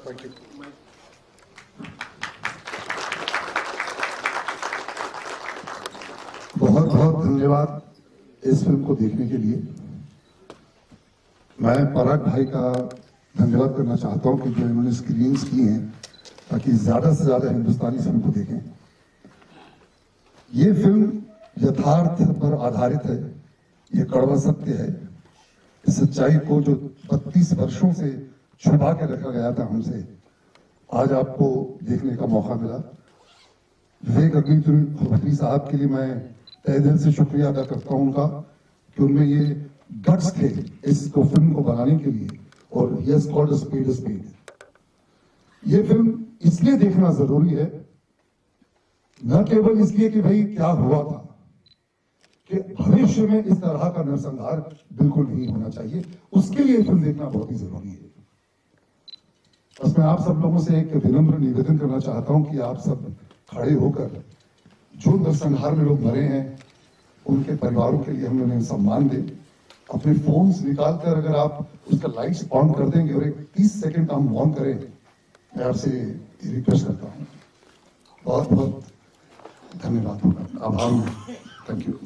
Thank you. बहुत बहुत धन्यवाद इस फिल्म को देखने के लिए। मैं पराग भाई का धन्यवाद करना चाहता हूं कि जो इन्होंने स्क्रीन्स की हैं ताकि ज्यादा से ज्यादा हिंदुस्तानी फिल्म को देखें। ये फिल्म यथार्थ पर आधारित है, ये कड़वा सत्य है। इस सच्चाई को जो 32 वर्षों से छुपा के रखा गया था हमसे, आज आपको देखने का मौका मिला। विवेक अग्निहोत्री साहब के लिए मैं तहे दिल से शुक्रिया अदा करता हूं उनका कि उनमें ये गट्स थे इसको फिल्म को बनाने के लिए, और yes called a speed speed. ये फिल्म इसलिए देखना जरूरी है, न केवल इसलिए कि भाई क्या हुआ था, कि भविष्य में इस तरह का नरसंहार बिल्कुल नहीं होना चाहिए, उसके लिए फिल्म देखना बहुत ही जरूरी है। बस मैं आप सब लोगों से एक विनम्र निवेदन करना चाहता हूं कि आप सब खड़े होकर जो नरसंहार में लोग मरे हैं उनके परिवारों के लिए हम उन्हें सम्मान दें। अपने फोन्स निकालकर अगर आप उसका लाइट्स ऑन कर देंगे और एक 30 सेकंड का हम मौन करें, मैं आपसे रिक्वेस्ट करता हूं। बहुत बहुत धन्यवाद, आभार, थैंक यू।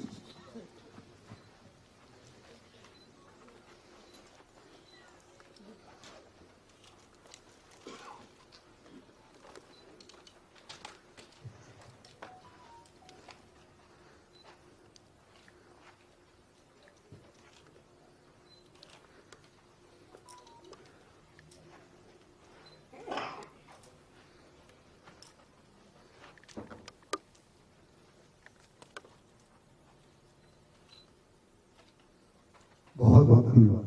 बहुत बहुत धन्यवाद।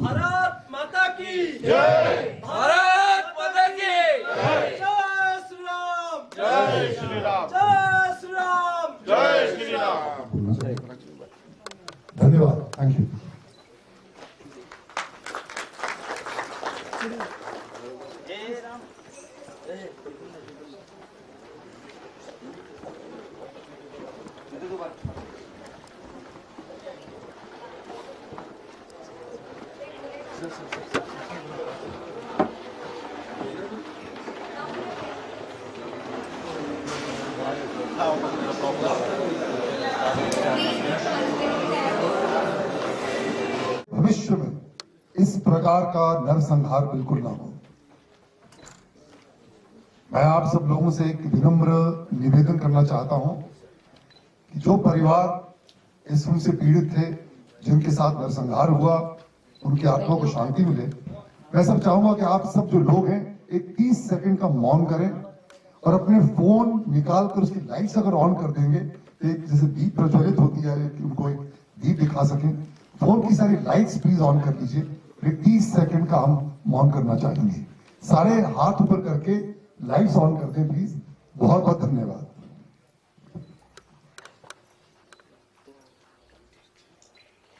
भारत माता की जय। भारत माता की जय। जय श्री राम। जय श्री राम। जय श्री राम। जय श्री राम। धन्यवाद, थैंक यू। भविष्य में इस प्रकार का नरसंहार बिल्कुल ना हो। मैं आप सब लोगों से एक विनम्र निवेदन करना चाहता हूं कि जो परिवार इस फिल्म से पीड़ित थे, जिनके साथ नरसंहार हुआ, उनकी आत्मा को शांति मिले। मैं सब चाहूंगा कि आप सब जो लोग हैं एक 30 सेकंड का मौन करें और अपने फोन निकालकर उसकी लाइट्स अगर ऑन कर देंगे, एक जैसे दीप प्रज्वलित होती है कि उनको एक दीप दिखा सकें, फोन की सारी लाइट्स प्लीज ऑन कर दीजिए। 30 सेकंड का हम मौन करना चाहेंगे। सारे हाथ ऊपर करके लाइट्स ऑन कर दें प्लीज। बहुत बहुत धन्यवाद।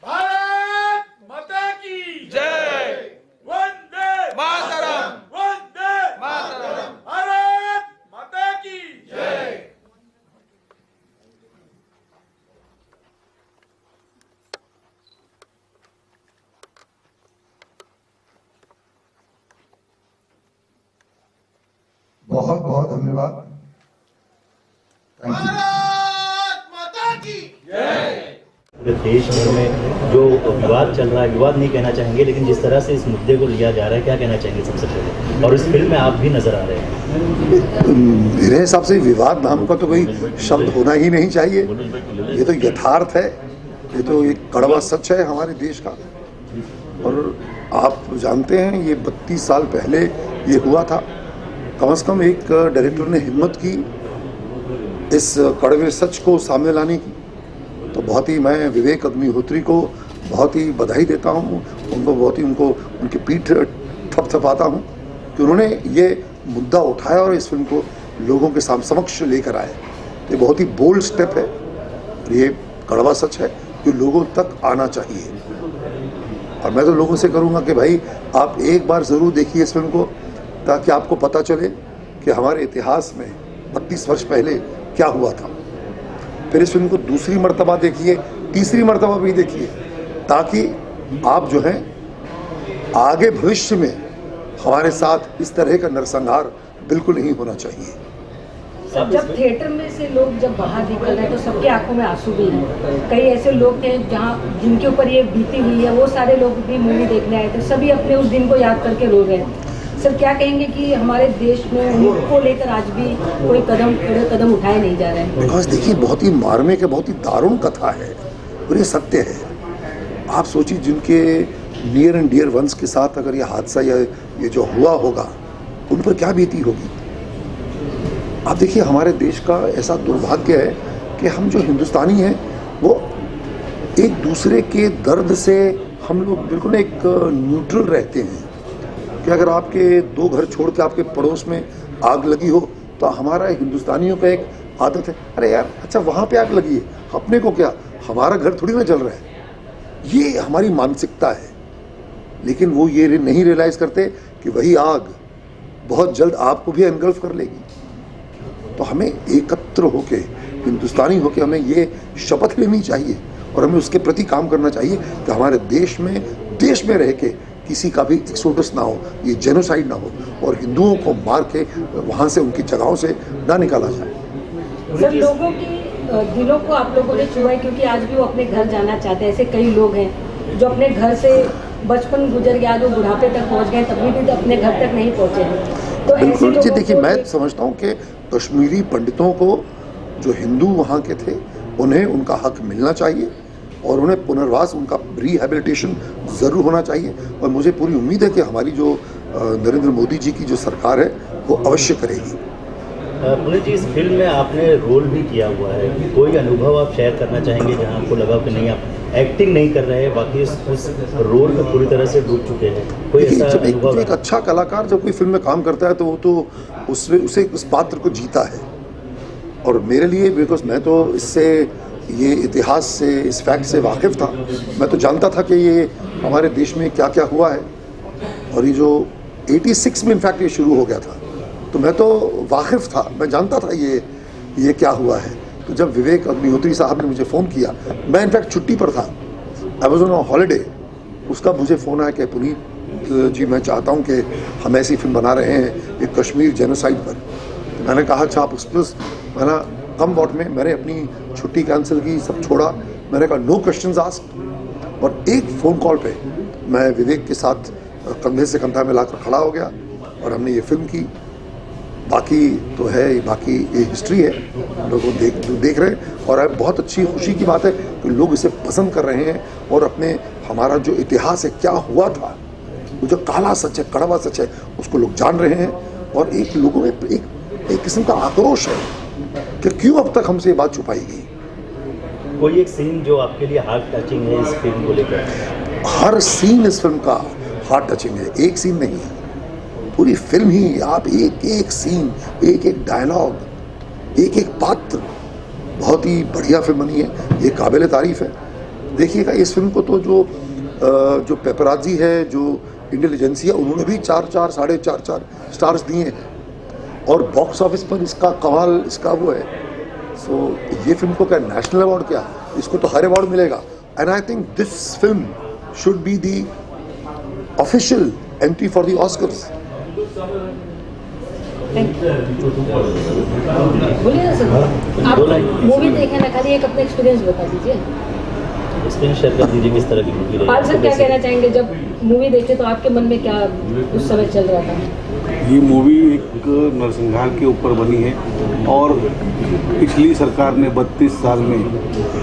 भारत माता की जय। वंदे मातरम। वंदे मातरम। भारत माता की जय। बहुत बहुत धन्यवाद, थैंक यू। भारत माता की जय। पूरे देश भर में जो विवाद चल रहा है, विवाद नहीं कहना चाहेंगे, लेकिन जिस तरह से इस मुद्दे को लिया जा रहा है, क्या कहना चाहेंगे सबसे पहले? और इस फिल्म में आप भी नजर आ रहे हैं। मेरे हिसाब से विवाद नाम का तो कोई शब्द होना ही नहीं चाहिए। ये तो यथार्थ है, ये तो एक कड़वा सच है हमारे देश का। और आप जानते हैं ये 32 साल पहले ये हुआ था। कम से कम एक डायरेक्टर ने हिम्मत की इस कड़वे सच को सामने लाने की, तो बहुत ही मैं विवेक अग्निहोत्री को बहुत ही बधाई देता हूँ। उनको बहुत ही उनकी पीठ थपथपाता हूँ कि उन्होंने ये मुद्दा उठाया और इस फिल्म को लोगों के समक्ष लेकर आए। ये बहुत ही बोल्ड स्टेप है, ये कड़वा सच है जो लोगों तक आना चाहिए। और मैं तो लोगों से करूँगा कि भाई आप एक बार ज़रूर देखिए इस फिल्म को, ताकि आपको पता चले कि हमारे इतिहास में 32 वर्ष पहले क्या हुआ था। फिर इस फिल्म को दूसरी मर्तबा देखिए, तीसरी मर्तबा भी देखिए, ताकि आप जो हैं आगे भविष्य में हमारे साथ इस तरह का नरसंहार बिल्कुल नहीं होना चाहिए। जब थिएटर में से लोग जब बाहर निकल रहे हैं तो सबकी आंखों में आंसू भी हैं। कई ऐसे लोग थे जहाँ जिनके ऊपर ये बीती हुई है, वो सारे लोग भी मूवी देखने आए थे, सभी अपने उस दिन को याद करके रो रहे हैं। सर क्या कहेंगे कि हमारे देश में उनको लेकर आज भी कोई कदम उठाए नहीं जा रहे हैं? बिकॉज देखिए, बहुत ही मार्मिक है, बहुत ही दारुण कथा है और ये सत्य है। आप सोचिए, जिनके नियर एंड डियर वंस के साथ अगर ये हादसा या ये जो हुआ होगा, उन पर क्या बीती होगी। आप देखिए, हमारे देश का ऐसा दुर्भाग्य है कि हम जो हिंदुस्तानी हैं वो एक दूसरे के दर्द से हम लोग बिल्कुल एक न्यूट्रल रहते हैं कि अगर आपके 2 घर छोड़ के आपके पड़ोस में आग लगी हो तो हमारा हिंदुस्तानियों का एक आदत है, अरे यार अच्छा वहाँ पे आग लगी है, अपने को क्या, हमारा घर थोड़ी ना जल रहा है। ये हमारी मानसिकता है, लेकिन वो ये नहीं रियलाइज करते कि वही आग बहुत जल्द आपको भी एनगल्फ कर लेगी। तो हमें एकत्र होके, हिंदुस्तानी होके हमें ये शपथ लेनी चाहिए और हमें उसके प्रति काम करना चाहिए कि हमारे देश में रह के किसी का भी एक्सोडस ना हो, ये जेनोसाइड ना हो और हिंदुओं को मार के वहाँ से उनकी जगहों से ना निकाला जाए। सर लोगों की दिलों को आप लोगों ने छुआ है, क्योंकि आज भी वो अपने घर जाना चाहते हैं। ऐसे कई लोग हैं जो अपने घर से बचपन गुजर गया, जो बुढ़ापे तक पहुँच गए, तभी भी अपने घर तक नहीं पहुँचे हैं। तो बिल्कुल जी, देखिए मैं समझता हूँ कि कश्मीरी पंडितों को, जो हिंदू वहाँ के थे, उन्हें उनका हक मिलना चाहिए और उन्हें पुनर्वास, उनका रिहेबिलिटेशन ज़रूर होना चाहिए। और मुझे पूरी उम्मीद है कि हमारी जो नरेंद्र मोदी जी की जो सरकार है वो अवश्य करेगी। पुनीत जी, इस फिल्म में आपने रोल भी किया हुआ है, कोई अनुभव आप शेयर करना चाहेंगे जहाँ आपको लगा कि नहीं आप एक्टिंग नहीं कर रहे हैं, बाकी उस रोल में पूरी तरह से डूब चुके हैं? कोई ऐसा अनुभव? एक अच्छा कलाकार जब कोई फिल्म में काम करता है तो वो तो उसे उस पात्र को जीता है। और मेरे लिए, बिकॉज मैं तो इससे, ये इतिहास से, इस फैक्ट से वाकिफ़ था, मैं तो जानता था कि ये हमारे देश में क्या क्या हुआ है। और ये जो 86 में इनफैक्ट ये शुरू हो गया था, तो मैं तो वाकिफ़ था, मैं जानता था ये क्या हुआ है। तो जब विवेक अग्निहोत्री साहब ने मुझे फ़ोन किया, मैं इनफैक्ट छुट्टी पर था, आई वॉज ऑन हॉलीडे, उसका मुझे फ़ोन आया कि पुनीत जी मैं चाहता हूँ कि हम ऐसी फिल्म बना रहे हैं एक कश्मीर जेनोसाइड पर। तो मैंने कहा अच्छा आप उस मैंने कम वॉट में मैंने अपनी छुट्टी कैंसिल की, सब छोड़ा, मैंने कहा नो क्वेश्चंस आस्क्ड, और एक फ़ोन कॉल पे मैं विवेक के साथ कंधे से कंधा मिलाकर खड़ा हो गया और हमने ये फिल्म की। बाकी तो है, बाकी ये हिस्ट्री है, लोगों देख रहे हैं और बहुत अच्छी खुशी की बात है कि लोग इसे पसंद कर रहे हैं और अपने हमारा जो इतिहास है, क्या हुआ था, वो जो काला सच है, कड़वा सच है, उसको लोग जान रहे हैं। और एक लोगों में एक किस्म का आक्रोश है कि क्यों अब तक हमसे ये बात छुपाई गई। कोई एक सीन जो आपके लिए हार्ट टचिंग है इस फिल्म को लेकर? हर सीन इस फिल्म का हार्ट टचिंग है, एक सीन नहीं है, पूरी फिल्म ही आप एक एक सीन, एक एक डायलॉग, एक एक पात्र, बहुत ही बढ़िया फिल्म बनी है, ये काबिल तारीफ है। देखिएगा इस फिल्म को तो जो पेपराजी है, जो इंटेलिजेंसिया, उन्होंने भी 4-4, 4.5 स्टार्स दिए हैं और बॉक्स ऑफिस पर इसका कमाल, इसका वो है। सो ये फिल्म को क्या नेशनल अवार्ड, क्या इसको तो हर अवार्ड मिलेगा। And I think this film should be the official entry for the Oscars. बोलिए ना सर, आप मूवी देखे ना, खाली एक अपना एक्सपीरियंस बता दीजिए। एक्सपीरियंस शेयर कर दीजिए, किस तरह की मूवी रही? पाल सर क्या कहना चाहेंगे, जब मूवी देखे तो आपके मन में क्या उस समय चल रहा था? ये मूवी एक नरसंहार के ऊपर बनी है और पिछली सरकार ने 32 साल में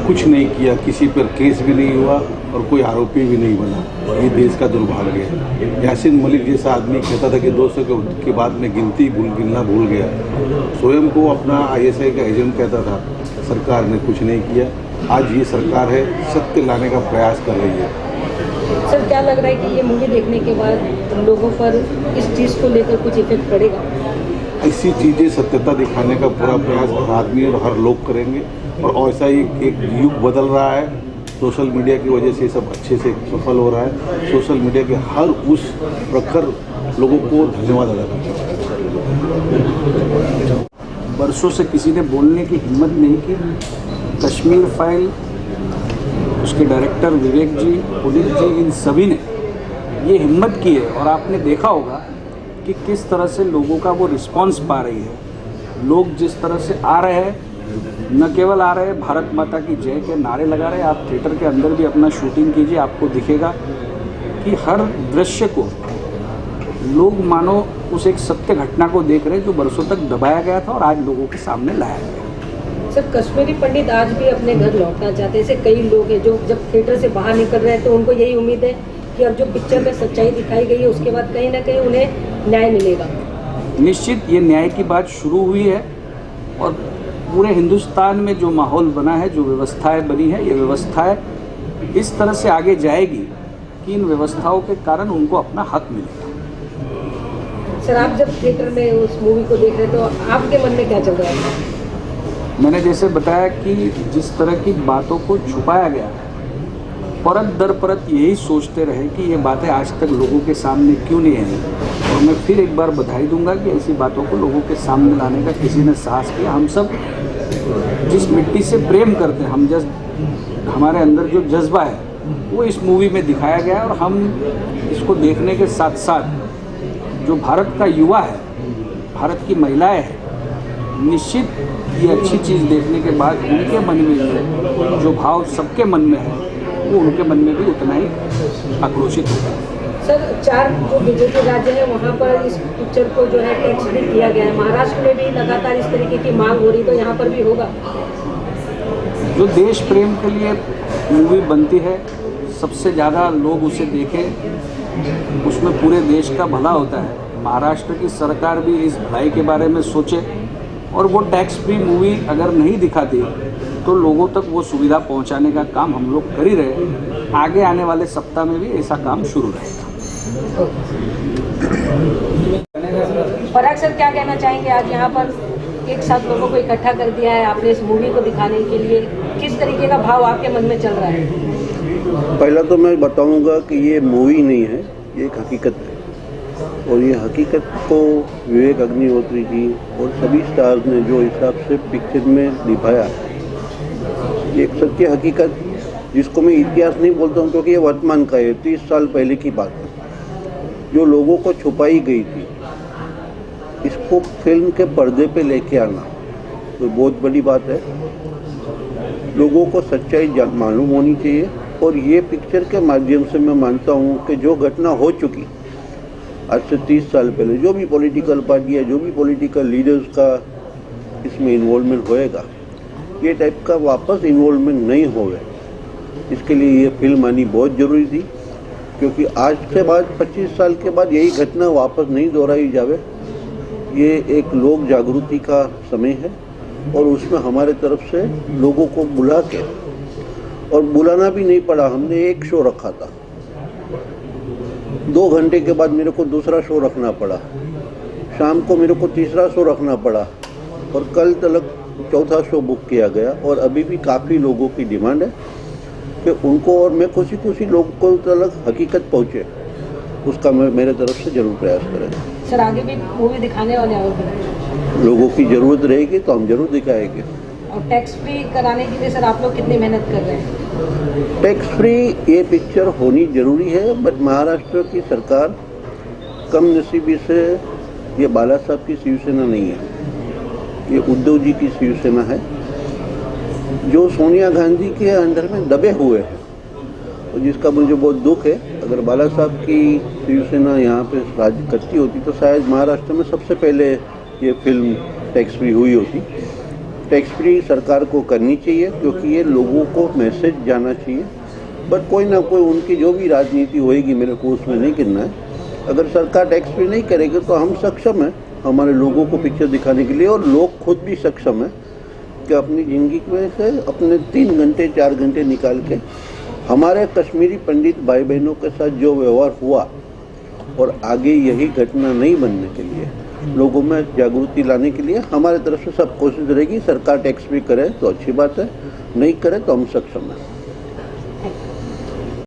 कुछ नहीं किया, किसी पर केस भी नहीं हुआ और कोई आरोपी भी नहीं बना। ये देश का दुर्भाग्य है। यासीन मलिक जैसा आदमी कहता था कि 200 के बाद में गिनना भूल गया, स्वयं को अपना ISI का एजेंट कहता था। सरकार ने कुछ नहीं किया। आज ये सरकार है, सत्य लाने का प्रयास कर रही है। सर क्या लग रहा है कि ये मूवी देखने के बाद लोगों पर इस चीज़ को लेकर कुछ इफेक्ट पड़ेगा? ऐसी चीज़ें सत्यता दिखाने का पूरा प्रयास हर आदमी और हर लोग करेंगे और ऐसा ही एक युग बदल रहा है। सोशल मीडिया की वजह से सब अच्छे से सफल हो रहा है। सोशल मीडिया के हर उस प्रखर लोगों को धन्यवाद अदा करता हूँ। बरसों से किसी ने बोलने की हिम्मत नहीं की। कश्मीर फाइल, उसके डायरेक्टर विवेक जी, पुनीत जी, इन सभी ने ये हिम्मत की है। और आपने देखा होगा कि किस तरह से लोगों का वो रिस्पांस पा रही है। लोग जिस तरह से आ रहे हैं, न केवल आ रहे हैं भारत माता की जय के नारे लगा रहे हैं, आप थिएटर के अंदर भी अपना शूटिंग कीजिए, आपको दिखेगा कि हर दृश्य को लोग मानो उस एक सत्य घटना को देख रहे हैं जो बरसों तक दबाया गया था और आज लोगों के सामने लाया गया। सर, कश्मीरी पंडित आज भी अपने घर लौटना चाहते हैं। ऐसे कई लोग हैं जो जब थिएटर से बाहर निकल रहे हैं तो उनको यही उम्मीद है कि अब जो पिक्चर में सच्चाई दिखाई गई है उसके बाद कहीं ना कहीं उन्हें न्याय मिलेगा। निश्चित ये न्याय की बात शुरू हुई है और पूरे हिंदुस्तान में जो माहौल बना है, जो व्यवस्थाएं बनी है, ये व्यवस्थाएं इस तरह से आगे जाएगी कि इन व्यवस्थाओं के कारण उनको अपना हक मिलेगा। सर, आप जब थिएटर में उस मूवी को देख रहे तो आपके मन में क्या चल रहा है? मैंने जैसे बताया कि जिस तरह की बातों को छुपाया गया, परत दर परत यही सोचते रहे कि ये बातें आज तक लोगों के सामने क्यों नहीं आई। और मैं फिर एक बार बधाई दूंगा कि ऐसी बातों को लोगों के सामने लाने का किसी ने साहस किया। हम सब जिस मिट्टी से प्रेम करते हैं, हमारे अंदर जो जज्बा है वो इस मूवी में दिखाया गया है। और हम इसको देखने के साथ साथ जो भारत का युवा है, भारत की महिलाएं हैं, निश्चित ये अच्छी चीज़ देखने के बाद उनके मन में जो भाव सबके मन में है वो उनके मन में भी उतना ही आक्रोशित होगा। सर, 4 जो बीजेपी राज्य है वहाँ पर इस पिक्चर को जो है टैक्स भी किया गया है। महाराष्ट्र में भी लगातार इस तरीके की मांग हो रही, तो यहाँ पर भी होगा? जो देश प्रेम के लिए मूवी बनती है, सबसे ज़्यादा लोग उसे देखें, उसमें पूरे देश का भला होता है। महाराष्ट्र की सरकार भी इस भलाई के बारे में सोचे और वो टैक्स फ्री मूवी अगर नहीं दिखाती तो लोगों तक वो सुविधा पहुंचाने का काम हम लोग कर ही रहे। आगे आने वाले सप्ताह में भी ऐसा काम शुरू रहेगा। पराग सर, क्या कहना चाहेंगे? आज यहाँ पर एक साथ लोगों को इकट्ठा कर दिया है आपने इस मूवी को दिखाने के लिए, किस तरीके का भाव आपके मन में चल रहा है? पहला तो मैं बताऊंगा कि ये मूवी नहीं है, ये एक हकीकत है और ये हकीकत को विवेक अग्निहोत्री जी और सभी स्टार्स ने जो हिसाब से पिक्चर में निभाया, ये एक सच्ची हकीकत जिसको मैं इतिहास नहीं बोलता हूँ क्योंकि ये वर्तमान का है, 30 साल पहले की बात है। जो लोगों को छुपाई गई थी, इसको फिल्म के पर्दे पे लेके आना तो बहुत बड़ी बात है। लोगों को सच्चाई मालूम होनी चाहिए और ये पिक्चर के माध्यम से मैं मानता हूँ कि जो घटना हो चुकी आज से 30 साल पहले, जो भी पॉलिटिकल पार्टी है, जो भी पॉलिटिकल लीडर्स का इसमें इन्वॉल्वमेंट होएगा, ये टाइप का वापस इन्वॉल्वमेंट नहीं होगा। इसके लिए ये फिल्म आनी बहुत ज़रूरी थी क्योंकि आज के बाद 25 साल के बाद यही घटना वापस नहीं दोहराई जावे। ये एक लोक जागृति का समय है और उसमें हमारे तरफ से लोगों को बुला के, और बुलाना भी नहीं पड़ा, हमने एक शो रखा था, 2 घंटे के बाद मेरे को दूसरा शो रखना पड़ा, शाम को मेरे को तीसरा शो रखना पड़ा और कल तक चौथा शो बुक किया गया। और अभी भी काफ़ी लोगों की डिमांड है कि उनको और मैं खुशी लोगों को तक हकीकत पहुँचे, उसका मैं मेरे तरफ से जरूर प्रयास करेंगे। सर, आगे भी मूवी दिखाने वाले और लोगों की ज़रूरत रहेगी तो हम जरूर दिखाएंगे। और टैक्स फ्री कराने के लिए सर आप लोग कितनी मेहनत कर रहे हैं? टैक्स फ्री ये पिक्चर होनी जरूरी है, बट महाराष्ट्र की सरकार कम नसीबी से, ये बाला साहब की शिवसेना नहीं है, ये उद्धव जी की शिवसेना है जो सोनिया गांधी के अंडर में दबे हुए हैं और जिसका मुझे बहुत दुख है। अगर बाला साहब की शिवसेना यहाँ पे राज करती होती तो शायद महाराष्ट्र में सबसे पहले ये फिल्म टैक्स फ्री हुई होती। टैक्स फ्री सरकार को करनी चाहिए क्योंकि ये लोगों को मैसेज जाना चाहिए, बट कोई ना कोई उनकी जो भी राजनीति होएगी, मेरे को उसमें नहीं गिरना है। अगर सरकार टैक्स फ्री नहीं करेगी तो हम सक्षम हैं हमारे लोगों को पिक्चर दिखाने के लिए, और लोग खुद भी सक्षम हैं कि अपनी ज़िंदगी में से अपने 3 घंटे 4 घंटे निकाल के हमारे कश्मीरी पंडित भाई बहनों के साथ जो व्यवहार हुआ और आगे यही घटना नहीं बनने के लिए, लोगों में जागृति लाने के लिए हमारे तरफ से सब कोशिश रहेगी। सरकार टैक्स फ्री करे तो अच्छी बात है, नहीं करे तो हम सक्षम हैं।